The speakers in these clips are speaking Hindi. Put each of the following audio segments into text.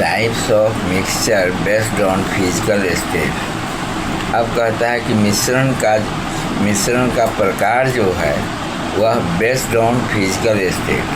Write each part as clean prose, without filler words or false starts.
Types of mixture based on physical state. अब कहता है कि मिश्रण का प्रकार जो है वह बेस्ड ऑन फिजिकल स्टेट,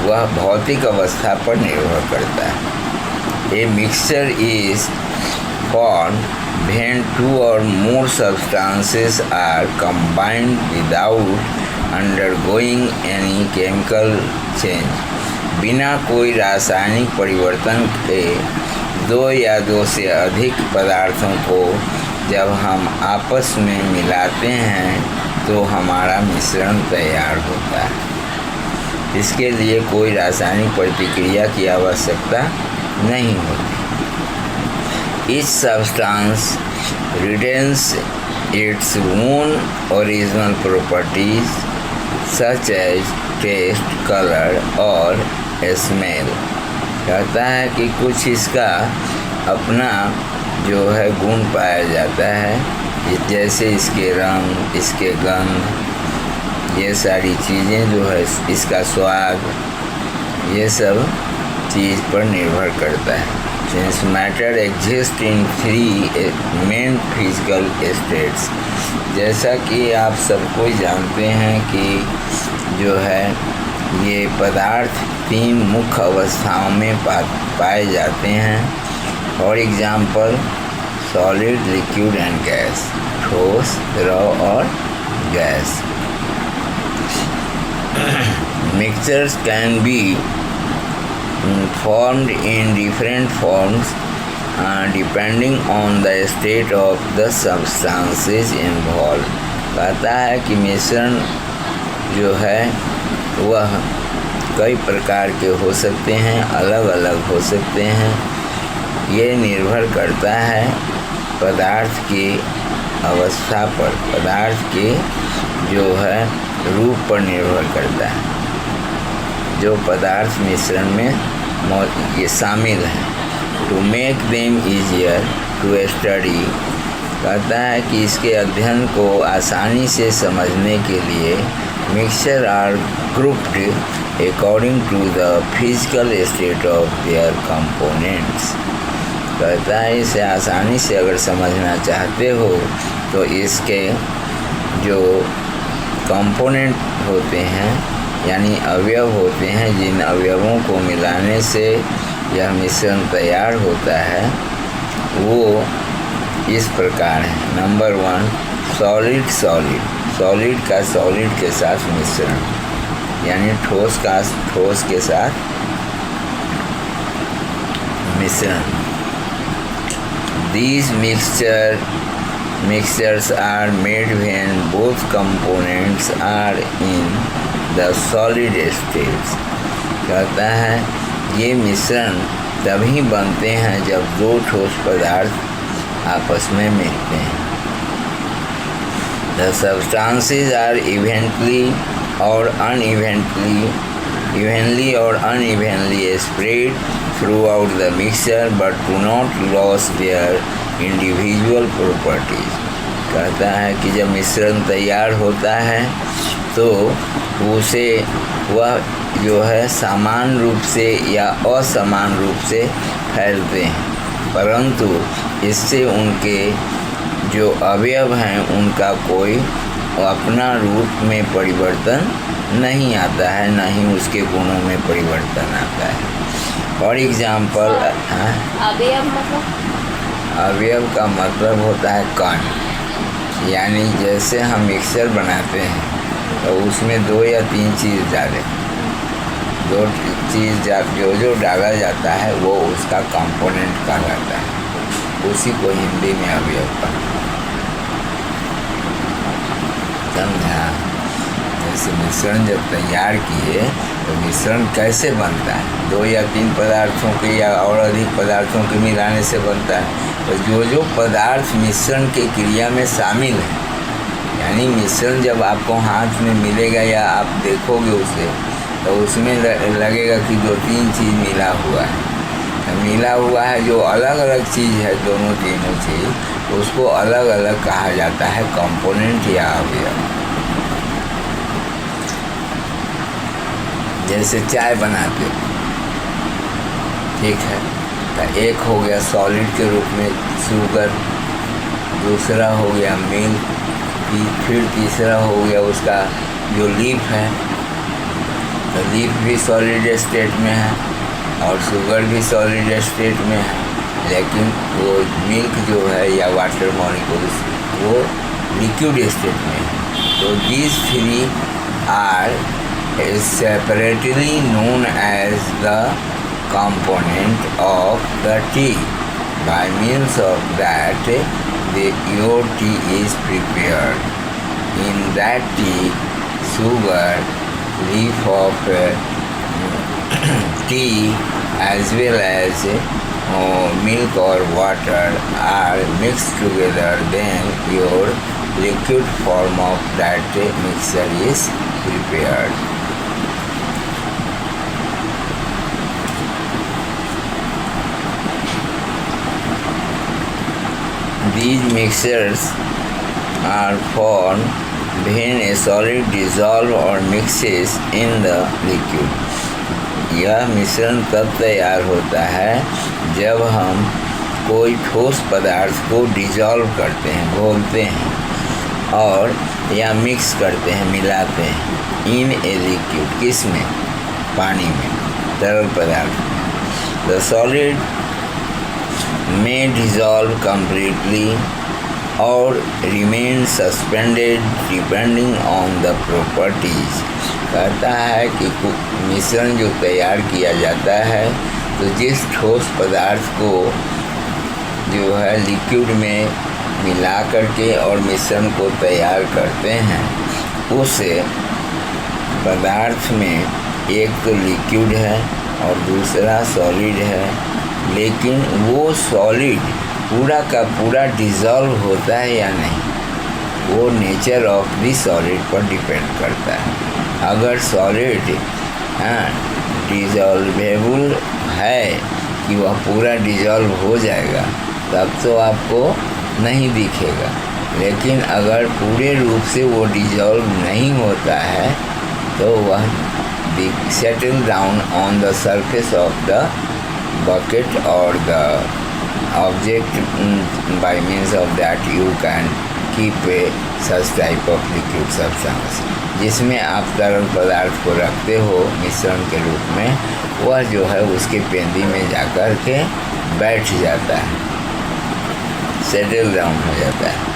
वह भौतिक अवस्था पर निर्भर करता है। A mixture is formed when two or more substances are combined without undergoing any chemical change. बिना कोई रासायनिक परिवर्तन के दो या दो से अधिक पदार्थों को जब हम आपस में मिलाते हैं तो हमारा मिश्रण तैयार होता है। इसके लिए कोई रासायनिक प्रतिक्रिया की आवश्यकता नहीं होती। Each substance retains its own original properties such as taste, color और smell। कहता है कि कुछ इसका अपना जो है गुण पाया जाता है, जैसे इसके रंग, इसके गंध, ये सारी चीज़ें जो है, इसका स्वाद, ये सब चीज़ पर निर्भर करता है। Since matter exist in three main physical states, जैसा कि आप सबको जानते हैं कि जो है ये पदार्थ तीन मुख्य अवस्थाओं में पाए जाते हैं। For example solid, liquid and gas, ठोस, द्रव और gas. Mixtures can be formed in different forms depending on the state of the substances involved। कहता है कि मिश्रण जो है वह कई प्रकार के हो सकते हैं, अलग अलग हो सकते हैं। ये निर्भर करता है पदार्थ की अवस्था पर, पदार्थ के जो है रूप पर निर्भर करता है। जो पदार्थ मिश्रण में ये शामिल हैं। To make them easier to study, कहता है कि इसके अध्ययन को आसानी से समझने के लिए mixture are grouped according to the physical state of their components. कहता है इसे आसानी से अगर समझना चाहते हो तो इसके जो कंपोनेंट होते हैं यानी अवयव होते हैं, जिन अवयवों को मिलाने से यह मिश्रण तैयार होता है, वो इस प्रकार है। नंबर 1 सॉलिड, सॉलिड का सॉलिड के साथ मिश्रण, यानी ठोस का ठोस के साथ मिश्रण। These mixtures are made when both components are in the solid states। कहता है ये मिश्रण तभी बनते हैं जब दो ठोस पदार्थ आपस में मिलते हैं। The substances are evenly or unevenly spread throughout the mixture but do not lose their individual properties। कहता है कि जब मिश्रण तैयार होता है तो उसे वह जो है समान रूप से या असमान रूप से फैलते हैं, परंतु इससे उनके जो अवयव हैं उनका कोई अपना रूप में परिवर्तन नहीं आता है, न ही उसके गुणों में परिवर्तन आता है। फॉर एग्जाम्पल अवयव का मतलब होता है कण, यानी जैसे हम मिक्सर बनाते हैं तो उसमें 2 या 3 चीज़ डालें, 2 चीज़ जो डाला जाता है वो उसका कंपोनेंट कहलाता है, उसी को हिंदी में अवयव कहते हैं। समझा? जैसे मिश्रण जब तैयार किए तो मिश्रण कैसे बनता है, 2 या 3 पदार्थों के या और अधिक पदार्थों के मिलाने से बनता है। तो जो पदार्थ मिश्रण के क्रिया में शामिल है, यानी मिश्रण जब आपको हाथ में मिलेगा या आप देखोगे उसे तो उसमें लगेगा कि 2-3 चीज़ मिला हुआ है। तो मिला हुआ है जो अलग अलग चीज़ है, दोनों तीनों चीज़, उसको अलग अलग कहा जाता है कंपोनेंट या अवयव। जैसे चाय बनाते, ठीक है, एक हो गया सॉलिड के रूप में शुगर, दूसरा हो गया मिल्क, फिर तीसरा हो गया उसका जो लीफ है, तो लीफ भी सॉलिड स्टेट में है और शुगर भी सॉलिड स्टेट में है, लेकिन वो मिल्क जो है या वाटर मॉलिक्यूल्स वो लिक्विड स्टेट में है। तो these three are separately known as the component of the tea. By means of that, your tea is prepared. In that tea, sugar, leaf of tea, as well as milk or water are mixed together. Then your liquid form of that mixture is prepared. These mixtures are formed when a solid dissolves or mixes in the liquid. यह मिश्रण तब तैयार होता है जब हम कोई ठोस पदार्थ को डिजॉल्व करते हैं, घोलते हैं और या मिक्स करते हैं, मिलाते हैं इन ए लिक्विड, किस में? पानी में, तरल पदार्थ में। The solid may dissolve completely or remain suspended depending on the properties. कहता है कि मिश्रण जो तैयार किया जाता है तो जिस ठोस पदार्थ को जो है लिक्विड में मिला करके और मिश्रण को तैयार करते हैं, उस पदार्थ में एक तो लिक्विड है और दूसरा सॉलिड है, लेकिन वो सॉलिड पूरा का पूरा डिज़ोल्व होता है या नहीं, वो नेचर ऑफ दी सॉलिड पर डिपेंड करता है। अगर सॉलिड डिज़ोल्वेबल है कि वह पूरा डिज़ोल्व हो जाएगा तब तो आपको नहीं दिखेगा, लेकिन अगर पूरे रूप से वो डिज़ोल्व नहीं होता है तो वह settle down on the surface of the bucket or the object. By means of that you can keep such type of liquid substance. जिसमें आप तरल पदार्थ को रखते हो मिश्रण के रूप में, वह जो है उसके पेंदी में जाकर के बैठ जाता है, सेटल डाउन हो जाता है।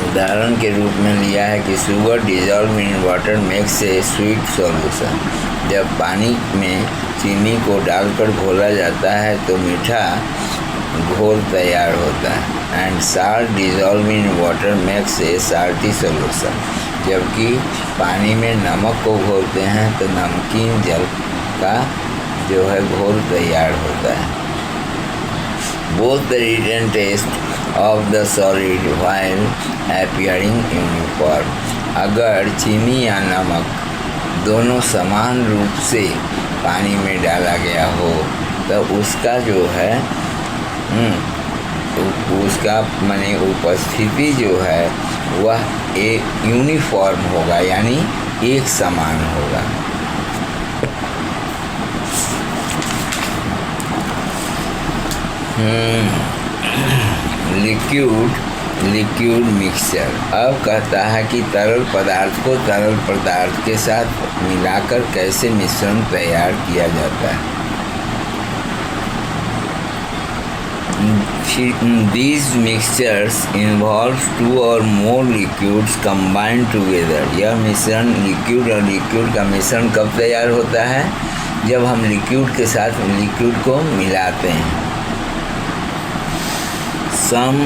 उदाहरण के रूप में लिया है कि sugar dissolve in water makes a sweet solution. जब पानी में चीनी को डालकर घोला जाता है तो मीठा घोल तैयार होता है। And salt dissolve in water makes a salty solution. जबकि पानी में नमक को घोलते हैं तो नमकीन जल का जो है घोल तैयार होता है। Both the written test of the solid while appearing uniform. अगर चीनी या नमक दोनों समान रूप से पानी में डाला गया हो तो उसका जो है उसका माने उपस्थिति जो है वह एक यूनिफॉर्म होगा, यानी एक समान होगा। Liquid mixture. अब कहता है कि तरल पदार्थ को तरल पदार्थ के साथ मिलाकर कैसे मिश्रण तैयार किया जाता है। These mixtures involve two or more liquids combined together. यह मिश्रण लिक्विड और लिक्विड का मिश्रण कब तैयार होता है? जब हम लिक्विड के साथ लिक्विड को मिलाते हैं। Some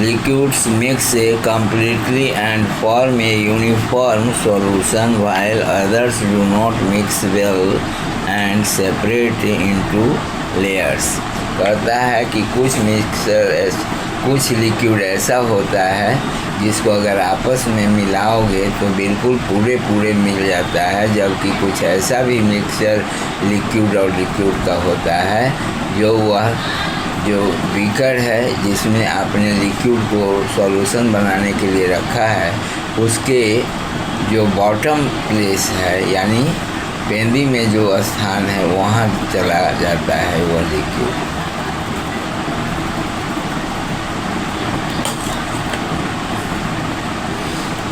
liquids mix completely and form a uniform solution, while others do not mix well and separate into layers. कहता है कि कुछ लिक्विड ऐसा होता है जिसको अगर आपस में मिलाओगे तो बिल्कुल पूरे मिल जाता है, जबकि कुछ ऐसा भी मिक्सचर लिक्विड और लिक्विड का होता है जो वह जो बीकर है जिसमें आपने लिक्विड को सॉल्यूशन बनाने के लिए रखा है, उसके जो बॉटम प्लेस है यानी पेंदी में जो स्थान है वहाँ चला जाता है वह लिक्विड।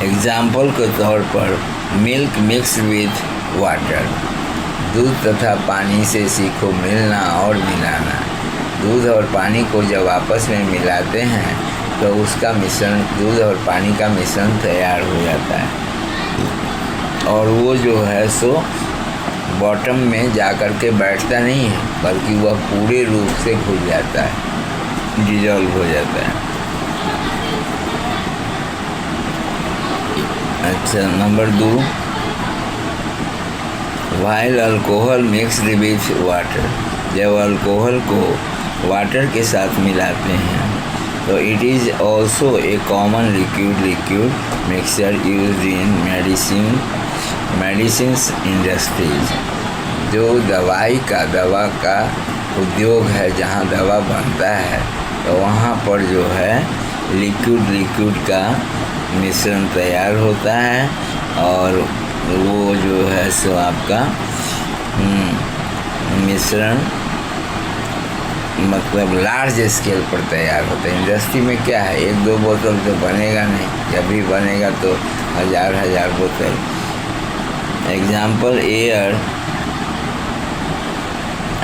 एग्जाम्पल के तौर पर मिल्क मिक्स विथ वाटर, दूध तथा पानी से सीखो मिलना और मिलाना। दूध और पानी को जब आपस में मिलाते हैं तो उसका मिश्रण, दूध और पानी का मिश्रण तैयार हो जाता है और वो जो है सो बॉटम में जा कर के बैठता नहीं है, बल्कि वह पूरे रूप से घुल जाता है, डिजॉल्व हो जाता है। अच्छा, number 2, while alcohol mixed with water, जब अल्कोहल को वाटर के साथ मिलाते हैं तो it is also a common liquid mixture used in medicines industries. जो दवा का उद्योग है, जहाँ दवा बनता है तो वहाँ पर जो है लिक्विड का मिश्रण तैयार होता है और वो जो है सो आपका मिश्रण मतलब लार्ज स्केल पर तैयार होता है। इंडस्ट्री में क्या है, 1-2 बोतल तो बनेगा नहीं, जब भी बनेगा तो हजार बोतल। Example, air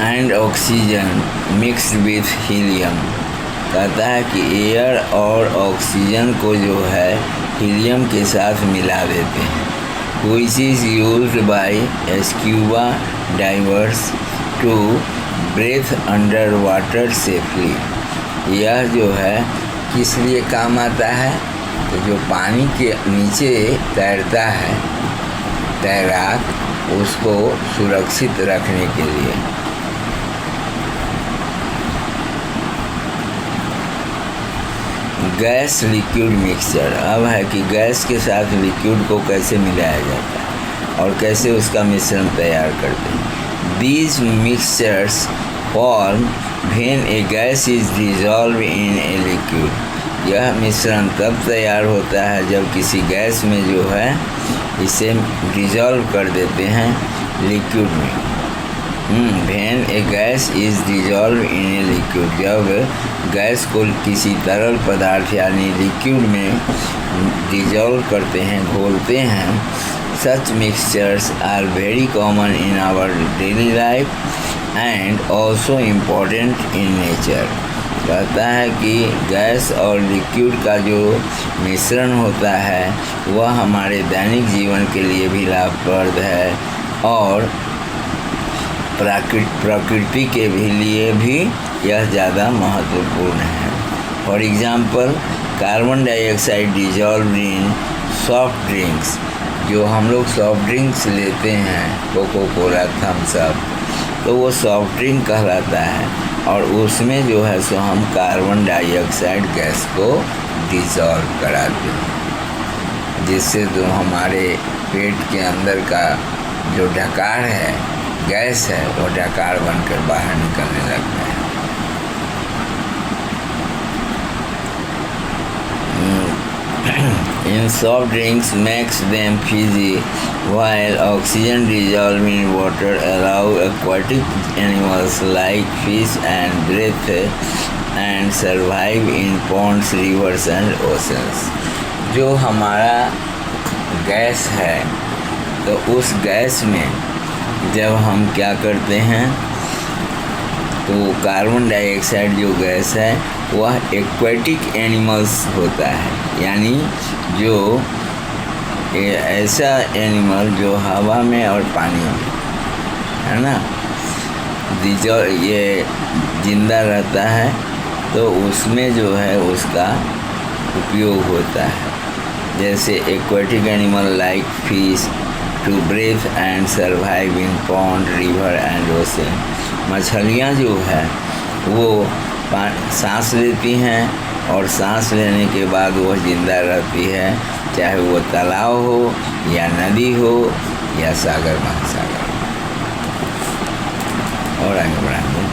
and oxygen mixed with helium, कहता है कि एयर और ऑक्सीजन को जो है हीलियम के साथ मिला देते हैं। which is used by scuba divers to breathe underwater safely। यह जो है किस लिए काम आता है, तो जो पानी के नीचे तैरता है तैराक, उसको सुरक्षित रखने के लिए। गैस लिक्विड मिक्सचर, अब है कि गैस के साथ लिक्विड को कैसे मिलाया जाता है और कैसे उसका मिश्रण तैयार करते हैं। These mixtures form when A gas is dissolve in a liquid. यह मिश्रण तब तैयार होता है जब किसी गैस में जो है इसे डिजॉल्व कर देते हैं लिक्विड में। When A gas is dissolve in a liquid, जब गैस को किसी तरल पदार्थ यानी लिक्विड में डिजॉल्व करते हैं, घोलते हैं। Such mixtures are very common in our daily life and also important in nature. कहता है कि गैस और लिक्विड का जो मिश्रण होता है वह हमारे दैनिक जीवन के लिए भी लाभप्रद है और प्रकृति के भी लिए भी यह ज़्यादा महत्वपूर्ण है। For example, carbon dioxide dissolve in soft drinks, जो हम लोग सॉफ्ट ड्रिंक्स लेते हैं, कोको कोला, थम्स अप, तो वो सॉफ्ट ड्रिंक कहलाता है और उसमें जो है सो हम कार्बन डाइऑक्साइड गैस को डिजॉल्व कराते हैं, जिससे तो हमारे पेट के अंदर का जो डकार है, गैस है, वो डकार बनकर बाहर निकलने लगता है। In soft drinks makes them fizzy, while oxygen dissolved in water allow aquatic animals like fish and breathe and survive in ponds, rivers and oceans। जो हमारा गैस है तो उस गैस में जब हम क्या करते हैं तो कार्बन डाइऑक्साइड जो गैस है वह एक्वेटिक एनिमल्स होता है, यानी जो ऐसा एनिमल जो हवा में और पानी में है ना, ये जिंदा रहता है, तो उसमें जो है उसका उपयोग होता है। जैसे aquatic animal like fish to breathe and survive in pond, river and ocean. मछलियाँ जो है वो सांस लेती हैं और सांस लेने के बाद वह जिंदा रहती है, चाहे वो तालाब हो या नदी हो या सागर महासागर। और आगे बढ़ाएंगे।